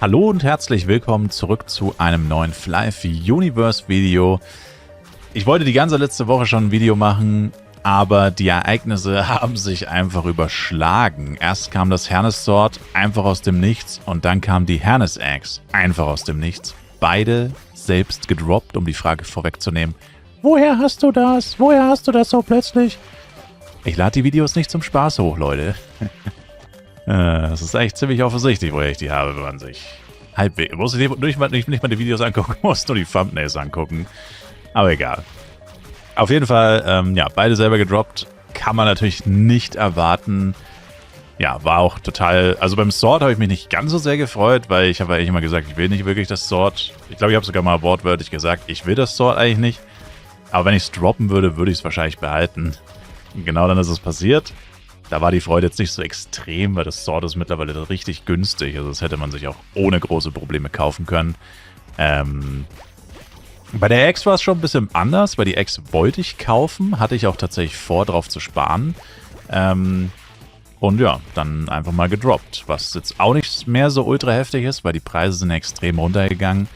Hallo und herzlich willkommen zurück zu einem neuen Flyfi Universe Video. Ich wollte die ganze letzte Woche schon ein Video machen, aber die Ereignisse haben sich einfach überschlagen. Erst kam das Hernes Sword einfach aus dem Nichts und dann kam die Hernes Axe einfach aus dem Nichts. Beide selbst gedroppt, um die Frage vorwegzunehmen. Woher hast du das? Woher hast du das so plötzlich? Ich lade die Videos nicht zum Spaß hoch, Leute. Es ist echt ziemlich offensichtlich, woher ich die habe, wenn man sich halbwegs... Muss ich nicht mal die Videos angucken, muss nur die Thumbnails angucken. Aber egal. Auf jeden Fall, ja, beide selber gedroppt. Kann man natürlich nicht erwarten. Ja, war auch total... Also beim Sword habe ich mich nicht ganz so sehr gefreut, weil ich habe eigentlich immer gesagt, ich will nicht wirklich das Sword. Ich glaube, ich habe sogar mal wortwörtlich gesagt, ich will das Sword eigentlich nicht. Aber wenn ich es droppen würde, würde ich es wahrscheinlich behalten. Und genau dann ist es passiert. Da war die Freude jetzt nicht so extrem, weil das Sword ist mittlerweile richtig günstig. Also das hätte man sich auch ohne große Probleme kaufen können. Bei der Axe war es schon ein bisschen anders, weil die Axe wollte ich kaufen. Hatte ich auch tatsächlich vor, drauf zu sparen. Und ja, dann einfach mal gedroppt. Was jetzt auch nicht mehr so ultra heftig ist, weil die Preise sind extrem runtergegangen.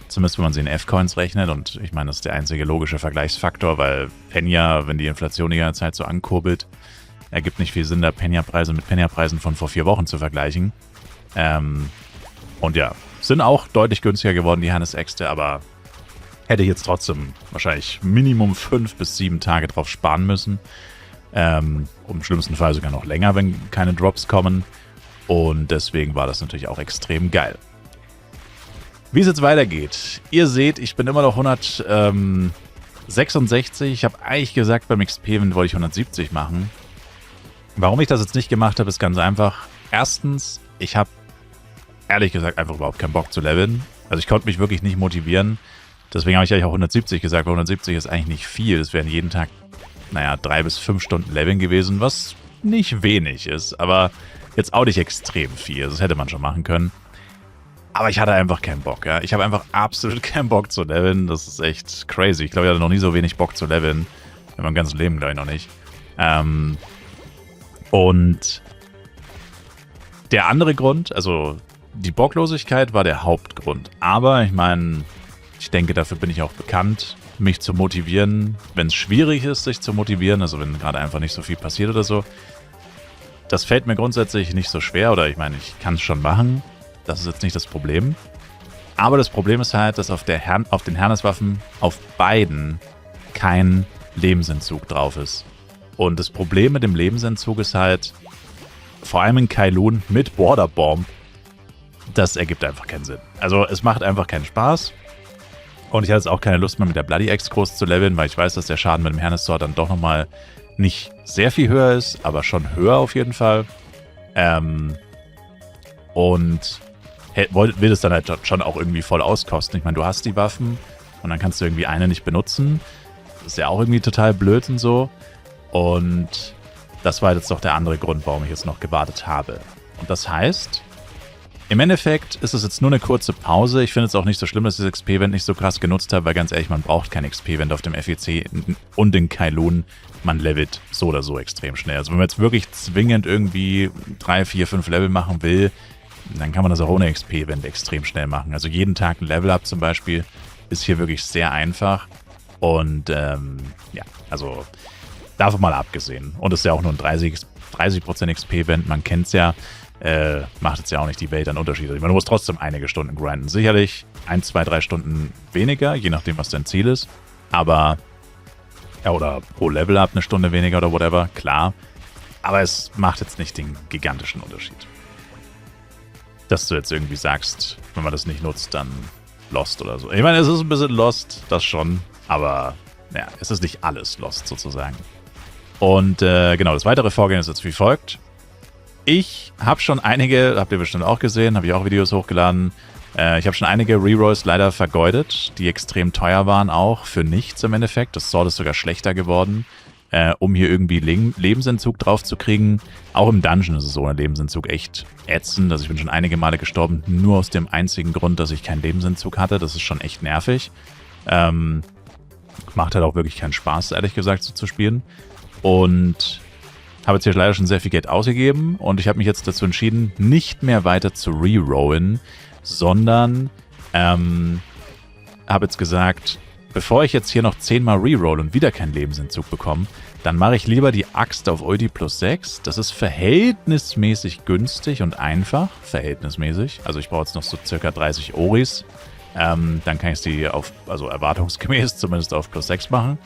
Zumindest wenn man sie in F-Coins rechnet. Und ich meine, das ist der einzige logische Vergleichsfaktor, weil Penja, wenn die Inflation die ganze Zeit so ankurbelt, ergibt nicht viel Sinn, da Penja-Preise mit Penja-Preisen von vor 4 Wochen zu vergleichen. Und ja, sind auch deutlich günstiger geworden, die Hernes Axe, aber hätte ich jetzt trotzdem wahrscheinlich Minimum 5 bis 7 Tage drauf sparen müssen. Im schlimmsten Fall sogar noch länger, wenn keine Drops kommen. Und deswegen war das natürlich auch extrem geil. Wie es jetzt weitergeht. Ihr seht, ich bin immer noch 166. Ich habe eigentlich gesagt, beim XP-Event wollte ich 170 machen. Warum ich das jetzt nicht gemacht habe, ist ganz einfach. Erstens, ich habe ehrlich gesagt einfach überhaupt keinen Bock zu leveln. Also ich konnte mich wirklich nicht motivieren. Deswegen habe ich eigentlich auch 170 gesagt, weil 170 ist eigentlich nicht viel. Es wären jeden Tag, naja, 3 bis 5 Stunden Leveln gewesen, was nicht wenig ist, aber jetzt auch nicht extrem viel. Das hätte man schon machen können. Aber ich hatte einfach keinen Bock, ja. Ich habe einfach absolut keinen Bock zu leveln. Das ist echt crazy. Ich glaube, ich hatte noch nie so wenig Bock zu leveln. In meinem ganzen Leben, glaube ich, noch nicht. Und der andere Grund, also die Bocklosigkeit war der Hauptgrund. Aber ich meine, ich denke, dafür bin ich auch bekannt, mich zu motivieren, wenn es schwierig ist, sich zu motivieren, also wenn gerade einfach nicht so viel passiert oder so. Das fällt mir grundsätzlich nicht so schwer, oder ich meine, ich kann es schon machen. Das ist jetzt nicht das Problem. Aber das Problem ist halt, dass auf den Herneswaffen auf beiden kein Lebensentzug drauf ist. Und das Problem mit dem Lebensentzug ist halt, vor allem in Kailun mit Border Bomb, das ergibt einfach keinen Sinn. Also es macht einfach keinen Spaß. Und ich hatte jetzt auch keine Lust mehr mit der Bloody Axe groß zu leveln, weil ich weiß, dass der Schaden mit dem Hernes Sword dann doch nochmal nicht sehr viel höher ist, aber schon höher auf jeden Fall. Und will es dann halt schon auch irgendwie voll auskosten. Ich meine, du hast die Waffen und dann kannst du irgendwie eine nicht benutzen. Das ist ja auch irgendwie total blöd und so. Und das war jetzt doch der andere Grund, warum ich jetzt noch gewartet habe. Und das heißt, im Endeffekt ist es jetzt nur eine kurze Pause. Ich finde es auch nicht so schlimm, dass ich das XP-Event nicht so krass genutzt habe, weil ganz ehrlich, man braucht kein XP-Event auf dem FEC und in Kailun. Man levelt so oder so extrem schnell. Also wenn man jetzt wirklich zwingend irgendwie 3, 4, 5 Level machen will, dann kann man das auch ohne XP-Event extrem schnell machen. Also jeden Tag ein Level-Up zum Beispiel ist hier wirklich sehr einfach. Und ja, also davon mal abgesehen. Und es ist ja auch nur ein 30% XP-Event, man kennt es ja. Macht jetzt ja auch nicht die Welt an Unterschied. Ich meine, du musst trotzdem einige Stunden grinden. Sicherlich 1, 2, 3 Stunden weniger, je nachdem, was dein Ziel ist. Aber, ja, oder pro Level-Up eine Stunde weniger oder whatever, klar. Aber es macht jetzt nicht den gigantischen Unterschied. Dass du jetzt irgendwie sagst, wenn man das nicht nutzt, dann Lost oder so. Ich meine, es ist ein bisschen Lost, das schon. Aber, ja, es ist nicht alles Lost sozusagen. Und genau, das weitere Vorgehen ist jetzt wie folgt. Ich habe schon einige, habt ihr bestimmt auch gesehen, habe ich auch Videos hochgeladen. Ich habe schon einige Rerolls leider vergeudet, die extrem teuer waren auch, für nichts im Endeffekt. Das Sword ist sogar schlechter geworden, um hier irgendwie Lebensentzug drauf zu kriegen. Auch im Dungeon ist es so, ein Lebensentzug echt ätzend. Also ich bin schon einige Male gestorben, nur aus dem einzigen Grund, dass ich keinen Lebensentzug hatte. Das ist schon echt nervig. Macht halt auch wirklich keinen Spaß, ehrlich gesagt, so zu spielen. Und habe jetzt hier leider schon sehr viel Geld ausgegeben und ich habe mich jetzt dazu entschieden, nicht mehr weiter zu rerollen, sondern habe jetzt gesagt, bevor ich jetzt hier noch 10-mal reroll und wieder keinen Lebensentzug bekomme, dann mache ich lieber die Axt auf Ulti plus 6. Das ist verhältnismäßig günstig und einfach. Verhältnismäßig. Also ich brauche jetzt noch so circa 30 Oris. Dann kann ich sie also erwartungsgemäß zumindest auf plus 6 machen.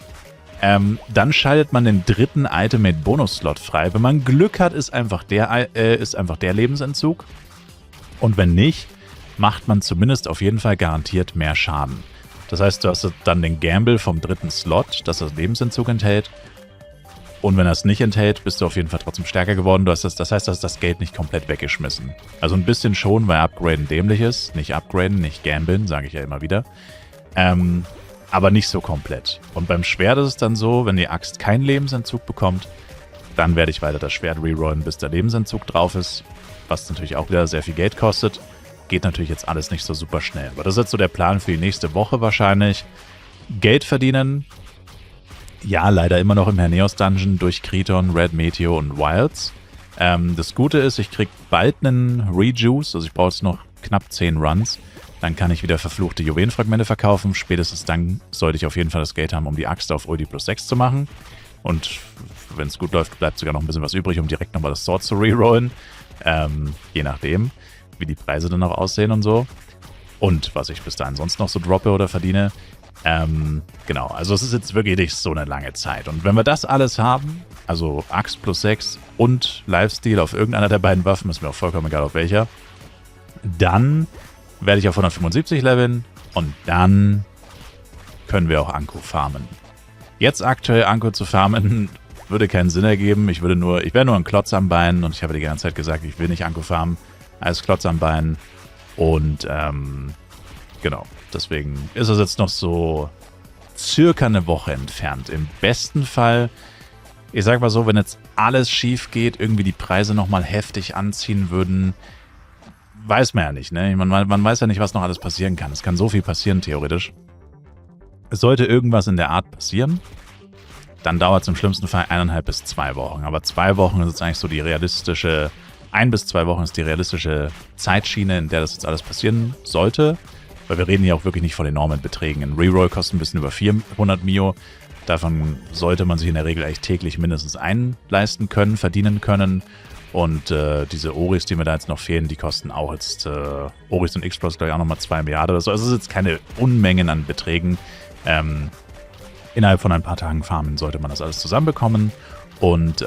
Dann schaltet man den dritten Ultimate-Bonus-Slot frei. Wenn man Glück hat, ist einfach der Lebensentzug. Und wenn nicht, macht man zumindest auf jeden Fall garantiert mehr Schaden. Das heißt, du hast dann den Gamble vom dritten Slot, dass das Lebensentzug enthält. Und wenn er es nicht enthält, bist du auf jeden Fall trotzdem stärker geworden. Das heißt, du hast das Geld nicht komplett weggeschmissen. Also ein bisschen schon, weil Upgraden dämlich ist. Nicht upgraden, nicht gamblen, sage ich ja immer wieder. Aber nicht so komplett. Und beim Schwert ist es dann so, wenn die Axt keinen Lebensentzug bekommt, dann werde ich weiter das Schwert rerollen, bis der Lebensentzug drauf ist. Was natürlich auch wieder sehr viel Geld kostet. Geht natürlich jetzt alles nicht so super schnell. Aber das ist jetzt so der Plan für die nächste Woche wahrscheinlich. Geld verdienen. Ja, leider immer noch im Herneos Dungeon durch Kriton, Red Meteor und Wilds. Das Gute ist, ich kriege bald einen Rejuice, also ich brauche jetzt noch knapp 10 Runs. Dann kann ich wieder verfluchte Juwelenfragmente verkaufen. Spätestens dann sollte ich auf jeden Fall das Geld haben, um die Axt auf Ulti plus 6 zu machen. Und wenn es gut läuft, bleibt sogar noch ein bisschen was übrig, um direkt nochmal das Sword zu rerollen. Je nachdem, wie die Preise dann auch aussehen und so. Und was ich bis dahin sonst noch so droppe oder verdiene. Genau, also es ist jetzt wirklich nicht so eine lange Zeit. Und wenn wir das alles haben, also Axt plus 6 und Lifesteal auf irgendeiner der beiden Waffen, ist mir auch vollkommen egal auf welcher, dann werde ich auf 175 leveln und dann können wir auch Anko farmen. Jetzt aktuell Anko zu farmen, würde keinen Sinn ergeben. Ich wäre nur ein Klotz am Bein und ich habe die ganze Zeit gesagt, ich will nicht Anko farmen als Klotz am Bein. Und genau, deswegen ist es jetzt noch so circa eine Woche entfernt. Im besten Fall, ich sag mal so, wenn jetzt alles schief geht, irgendwie die Preise nochmal heftig anziehen würden, weiß man ja nicht, ne? Man weiß ja nicht, was noch alles passieren kann. Es kann so viel passieren, theoretisch. Es sollte irgendwas in der Art passieren, dann dauert es im schlimmsten Fall 1,5 bis 2 Wochen. Aber 2 Wochen ist jetzt eigentlich so die realistische, 1 bis 2 Wochen ist die realistische Zeitschiene, in der das jetzt alles passieren sollte. Weil wir reden hier auch wirklich nicht von enormen Beträgen. Ein Reroll kostet ein bisschen über 400 Mio. Davon sollte man sich in der Regel echt täglich mindestens einleisten können, verdienen können. Und diese Oris, die mir da jetzt noch fehlen, die kosten auch jetzt, Oris und X-Plus, glaube ich, auch nochmal 2 Milliarden oder so. Also es ist jetzt keine Unmengen an Beträgen. Innerhalb von ein paar Tagen farmen sollte man das alles zusammenbekommen. Und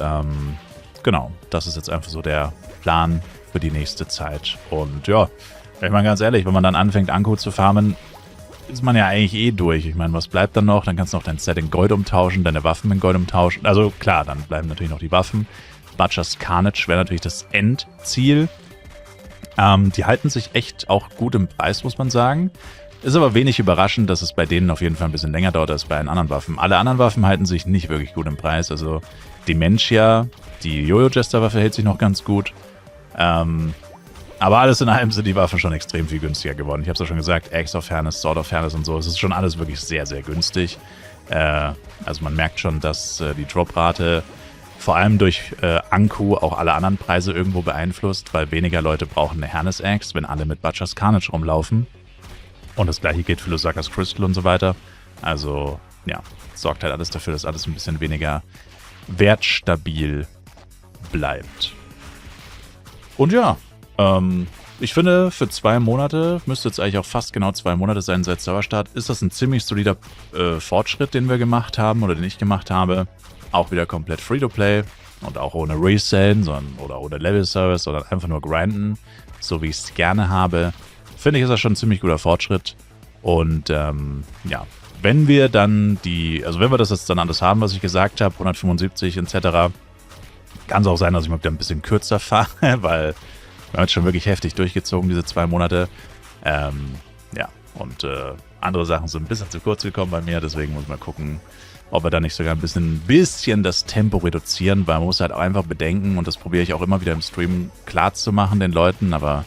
genau, das ist jetzt einfach so der Plan für die nächste Zeit. Und ja, ich meine ganz ehrlich, wenn man dann anfängt, Anko zu farmen, ist man ja eigentlich eh durch. Ich meine, was bleibt dann noch? Dann kannst du noch dein Set in Gold umtauschen, deine Waffen in Gold umtauschen. Also klar, dann bleiben natürlich noch die Waffen. Butcher's Carnage wäre natürlich das Endziel. Die halten sich echt auch gut im Preis, muss man sagen. Ist aber wenig überraschend, dass es bei denen auf jeden Fall ein bisschen länger dauert als bei den anderen Waffen. Alle anderen Waffen halten sich nicht wirklich gut im Preis. Also Dementia, die Jojo-Jester-Waffe hält sich noch ganz gut. Aber alles in allem sind die Waffen schon extrem viel günstiger geworden. Ich habe es ja schon gesagt, Axe of Fairness, Sword of Fairness und so. Es ist schon alles wirklich sehr, sehr günstig. Also man merkt schon, dass die Droprate vor allem durch Anku auch alle anderen Preise irgendwo beeinflusst, weil weniger Leute brauchen eine Hernes Axe, wenn alle mit Butcher's Carnage rumlaufen. Und das gleiche gilt für Lusaka's Crystal und so weiter. Also ja, sorgt halt alles dafür, dass alles ein bisschen weniger wertstabil bleibt. Und ja, ich finde, für 2 Monate, müsste jetzt eigentlich auch fast genau 2 Monate sein seit Serverstart, ist das ein ziemlich solider Fortschritt, den wir gemacht haben oder den ich gemacht habe. Auch wieder komplett Free-to-Play und auch ohne Resellen oder ohne Level-Service oder einfach nur grinden, so wie ich es gerne habe. Finde ich, ist das schon ein ziemlich guter Fortschritt. Und ja, wenn wir dann wenn wir das jetzt dann alles haben, was ich gesagt habe, 175 etc., kann es auch sein, dass ich mal wieder ein bisschen kürzer fahre, weil wir haben jetzt schon wirklich heftig durchgezogen, diese 2 Monate. Ja, und andere Sachen sind ein bisschen zu kurz gekommen bei mir, deswegen muss ich mal gucken, ob wir da nicht sogar ein bisschen das Tempo reduzieren, weil man muss halt auch einfach bedenken, und das probiere ich auch immer wieder im Stream klar zu machen den Leuten, aber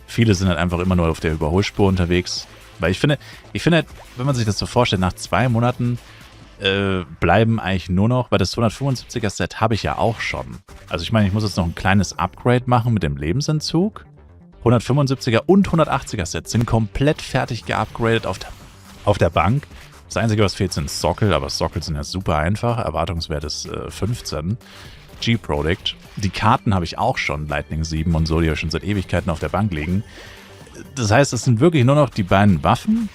viele sind halt einfach immer nur auf der Überholspur unterwegs. Weil ich finde, wenn man sich das so vorstellt, nach 2 Monaten bleiben eigentlich nur noch, weil das 275er Set habe ich ja auch schon. Also ich meine, ich muss jetzt noch ein kleines Upgrade machen mit dem Lebensentzug. 175er und 180er Sets sind komplett fertig geupgradet auf der Bank. Das Einzige, was fehlt, sind Sockel, aber Sockel sind ja super einfach. Erwartungswert ist 15. G-Product. Die Karten habe ich auch schon, Lightning 7 und so, die ja schon seit Ewigkeiten auf der Bank liegen. Das heißt, es sind wirklich nur noch die beiden Waffen,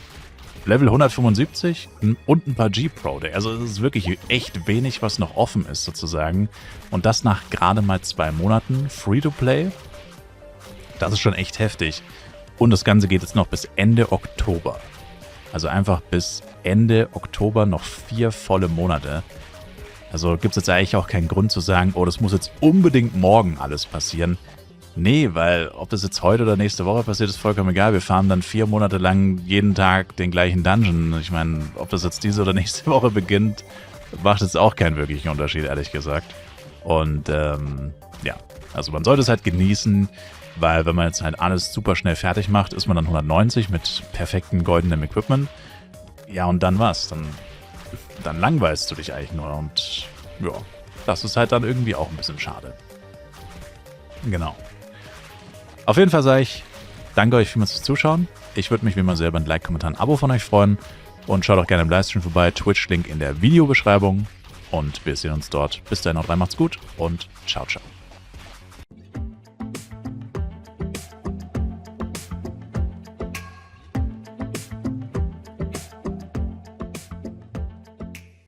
Level 175 und ein paar G-Product. Also es ist wirklich echt wenig, was noch offen ist sozusagen. Und das nach gerade mal 2 Monaten Free-to-Play. Das ist schon echt heftig. Und das Ganze geht jetzt noch bis Ende Oktober. Also einfach bis Ende Oktober noch 4 volle Monate. Also gibt es jetzt eigentlich auch keinen Grund zu sagen, oh, das muss jetzt unbedingt morgen alles passieren. Nee, weil ob das jetzt heute oder nächste Woche passiert, ist vollkommen egal. Wir fahren dann 4 Monate lang jeden Tag den gleichen Dungeon. Ich meine, ob das jetzt diese oder nächste Woche beginnt, macht jetzt auch keinen wirklichen Unterschied, ehrlich gesagt. Und ja, also man sollte es halt genießen, weil wenn man jetzt halt alles super schnell fertig macht, ist man dann 190 mit perfektem goldenem Equipment. Ja, und dann was? Dann langweilst du dich eigentlich nur. Und ja, das ist halt dann irgendwie auch ein bisschen schade. Genau. Auf jeden Fall sage ich, danke euch vielmals fürs Zuschauen. Ich würde mich wie immer sehr über ein Like, Kommentar, ein Abo von euch freuen. Und schaut auch gerne im Livestream vorbei. Twitch-Link in der Videobeschreibung. Und wir sehen uns dort. Bis dahin, haut rein, macht's gut und ciao, ciao.